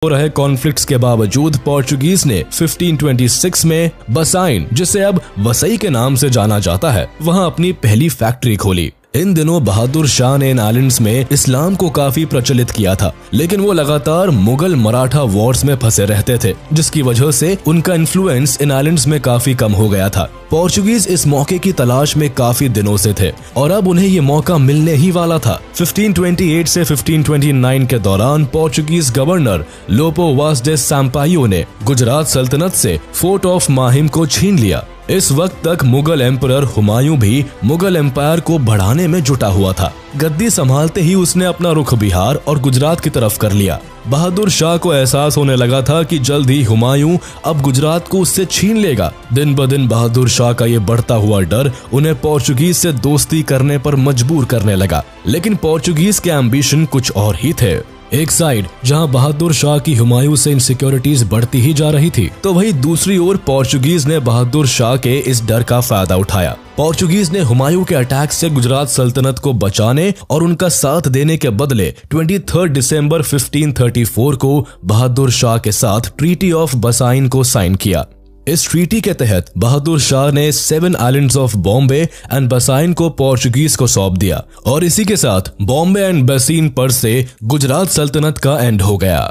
हो रहे कॉन्फ्लिक्ट्स के बावजूद पोर्चुगीज ने 1526 में बसाइन, जिसे अब वसई के नाम से जाना जाता है, वहां अपनी पहली फैक्ट्री खोली। इन दिनों बहादुर शाह ने इन आइलैंड्स में इस्लाम को काफी प्रचलित किया था, लेकिन वो लगातार मुगल मराठा वॉर्स में फंसे रहते थे, जिसकी वजह से उनका इन्फ्लुएंस इन आइलैंड्स में काफी कम हो गया था। पोर्चुगीज इस मौके की तलाश में काफी दिनों से थे और अब उन्हें ये मौका मिलने ही वाला था। 1528 से 1529 के दौरान पोर्चुगीज गवर्नर लोपो वास डे सैम्पायो ने गुजरात सल्तनत से फोर्ट ऑफ माहिम को छीन लिया। इस वक्त तक मुगल एम्परर हुमायूं भी मुगल एम्पायर को बढ़ाने में जुटा हुआ था। गद्दी संभालते ही उसने अपना रुख बिहार और गुजरात की तरफ कर लिया। बहादुर शाह को एहसास होने लगा था कि जल्द ही हुमायूं अब गुजरात को उससे छीन लेगा। दिन ब दिन बहादुर शाह का ये बढ़ता हुआ डर उन्हें पोर्चुगीज से दोस्ती करने पर मजबूर करने लगा, लेकिन पोर्चुगीज के एम्बिशन कुछ और ही थे। एक साइड जहां बहादुर शाह की हुमायूं से इनसिक्योरिटीज बढ़ती ही जा रही थी, तो वहीं दूसरी ओर पोर्चुगीज ने बहादुर शाह के इस डर का फायदा उठाया। पोर्चुगीज ने हुमायूं के अटैक से गुजरात सल्तनत को बचाने और उनका साथ देने के बदले 23 दिसंबर 1534 को बहादुर शाह के साथ ट्रीटी ऑफ बसाइन को साइन किया। इस ट्रीटी के तहत बहादुर शाह ने 7 आइलैंड्स ऑफ बॉम्बे एंड बसाइन को पोर्चुगीज को सौंप दिया और इसी के साथ बॉम्बे एंड बसीन पर से गुजरात सल्तनत का एंड हो गया।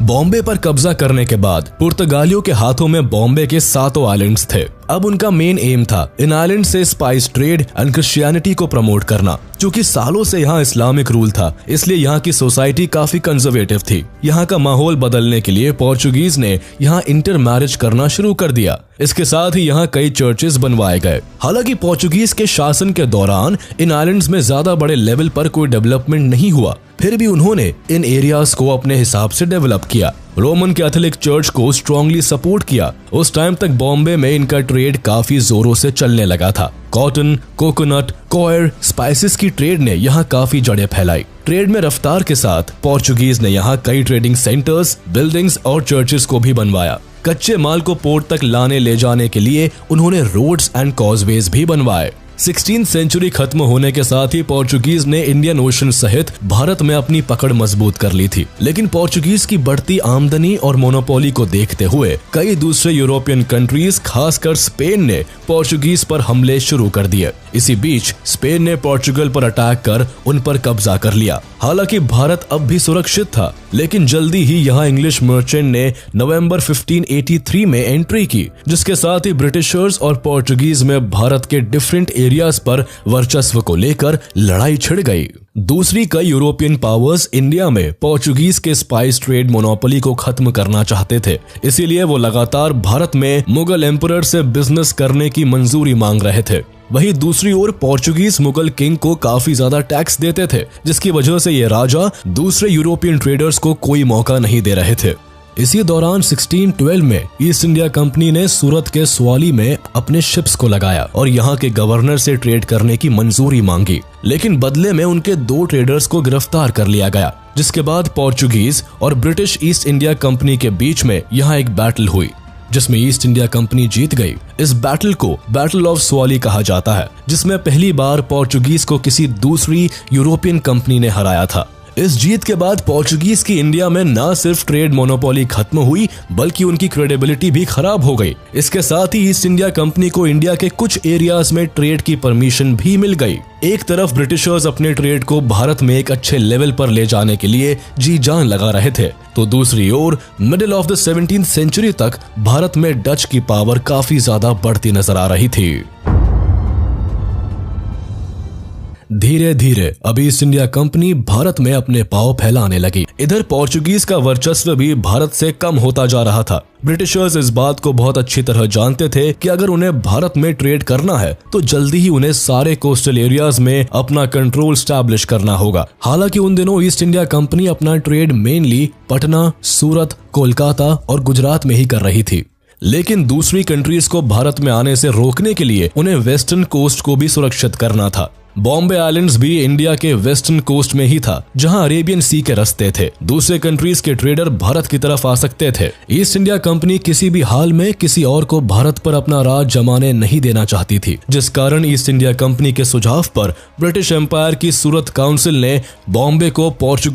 बॉम्बे पर कब्जा करने के बाद पुर्तगालियों के हाथों में बॉम्बे के 7 आइलैंड्स थे। अब उनका मेन एम था इन आइलैंड से स्पाइस ट्रेड एंड क्रिश्चियनिटी को प्रमोट करना। क्योंकि सालों से यहाँ इस्लामिक रूल था, इसलिए यहाँ की सोसाइटी काफी कंजर्वेटिव थी। यहाँ का माहौल बदलने के लिए पोर्चुगीज ने यहाँ इंटर मैरिज करना शुरू कर दिया। इसके साथ ही यहाँ कई चर्चेस बनवाए गए। हालांकि पोर्चुगीज के शासन के दौरान इन आइलैंड्स में ज्यादा बड़े लेवल पर कोई डेवलपमेंट नहीं हुआ, फिर भी उन्होंने इन एरियाज को अपने हिसाब से डेवलप किया। रोमन कैथोलिक चर्च को स्ट्रांगली सपोर्ट किया। उस टाइम तक बॉम्बे में इनका ट्रेड काफी जोरों से चलने लगा था। कॉटन, कोकोनट, कॉयर, स्पाइसेस की ट्रेड ने यहाँ काफी जड़ें फैलाई। ट्रेड में रफ्तार के साथ पोर्चुगीज ने यहाँ कई ट्रेडिंग सेंटर्स, बिल्डिंग्स और चर्चेस को भी बनवाया। कच्चे माल को पोर्ट तक लाने ले जाने के लिए उन्होंने रोड्स एंड कॉजवेज भी बनवाए। 16th सेंचुरी खत्म होने के साथ ही पोर्चुगीज ने इंडियन ओशन सहित भारत में अपनी पकड़ मजबूत कर ली थी, लेकिन पोर्चुगीज की बढ़ती आमदनी और मोनोपोली को देखते हुए कई दूसरे यूरोपियन कंट्रीज, खासकर स्पेन ने पोर्चुगीज पर हमले शुरू कर दिए। इसी बीच स्पेन ने पोर्चुगल पर अटैक कर उन पर कब्जा कर लिया। हालांकि भारत अब भी सुरक्षित था, लेकिन जल्दी ही यहाँ इंग्लिश मर्चेंट ने नवंबर 1583 में एंट्री की, जिसके साथ ही ब्रिटिशर्स और पोर्चुगीज में भारत के डिफरेंट एरियाज पर वर्चस्व को लेकर लड़ाई छिड़ गई। दूसरी कई यूरोपियन पावर्स इंडिया में पोर्चुगीज के स्पाइस ट्रेड मोनोपोली को खत्म करना चाहते थे, इसीलिए वो लगातार भारत में मुगल एम्परर से बिजनेस करने की मंजूरी मांग रहे थे। वहीं दूसरी ओर पोर्चुगीज मुगल किंग को काफी ज्यादा टैक्स देते थे, जिसकी वजह से ये राजा दूसरे यूरोपियन ट्रेडर्स को कोई मौका नहीं दे रहे थे। इसी दौरान 1612 में ईस्ट इंडिया कंपनी ने सूरत के स्वाली में अपने शिप्स को लगाया और यहाँ के गवर्नर से ट्रेड करने की मंजूरी मांगी, लेकिन बदले में उनके 2 ट्रेडर्स को गिरफ्तार कर लिया गया, जिसके बाद पोर्चुगीज और ब्रिटिश ईस्ट इंडिया कंपनी के बीच में यहाँ एक बैटल हुई, जिसमें ईस्ट इंडिया कंपनी जीत गई। इस बैटल को बैटल ऑफ स्वाली कहा जाता है, जिसमें पहली बार पोर्चुगीज को किसी दूसरी यूरोपियन कंपनी ने हराया था। इस जीत के बाद पोर्चुगीज की इंडिया में न सिर्फ ट्रेड मोनोपोली खत्म हुई, बल्कि उनकी क्रेडिबिलिटी भी खराब हो गई। इसके साथ ही ईस्ट इंडिया कंपनी को इंडिया के कुछ एरियाज में ट्रेड की परमिशन भी मिल गई। एक तरफ ब्रिटिशर्स अपने ट्रेड को भारत में एक अच्छे लेवल पर ले जाने के लिए जी जान लगा रहे थे, तो दूसरी ओर middle of the 17th century तक भारत में डच की पावर काफी ज्यादा बढ़ती नजर आ रही थी। धीरे धीरे अब ईस्ट इंडिया कंपनी भारत में अपने पांव फैलाने लगी। इधर पोर्चुगीज का वर्चस्व भी भारत से कम होता जा रहा था। ब्रिटिशर्स इस बात को बहुत अच्छी तरह जानते थे कि अगर उन्हें भारत में ट्रेड करना है तो जल्दी ही उन्हें सारे कोस्टल एरियाज में अपना कंट्रोल स्टैब्लिश करना होगा। हालांकि उन दिनों ईस्ट इंडिया कंपनी अपना ट्रेड मेनली पटना, सूरत, कोलकाता और गुजरात में ही कर रही थी, लेकिन दूसरी कंट्रीज को भारत में आने से रोकने के लिए उन्हें वेस्टर्न कोस्ट को भी सुरक्षित करना था। बॉम्बे आइलैंड्स भी इंडिया के वेस्टर्न कोस्ट में ही था, जहां अरेबियन सी के रास्ते थे। दूसरे कंट्रीज के ट्रेडर भारत की तरफ आ सकते थे। ईस्ट इंडिया कंपनी किसी भी हाल में किसी और को भारत पर अपना राज जमाने नहीं देना चाहती थी, जिस कारण ईस्ट इंडिया कंपनी के सुझाव पर ब्रिटिश एम्पायर की सूरत काउंसिल ने बॉम्बे को पोर्चुगल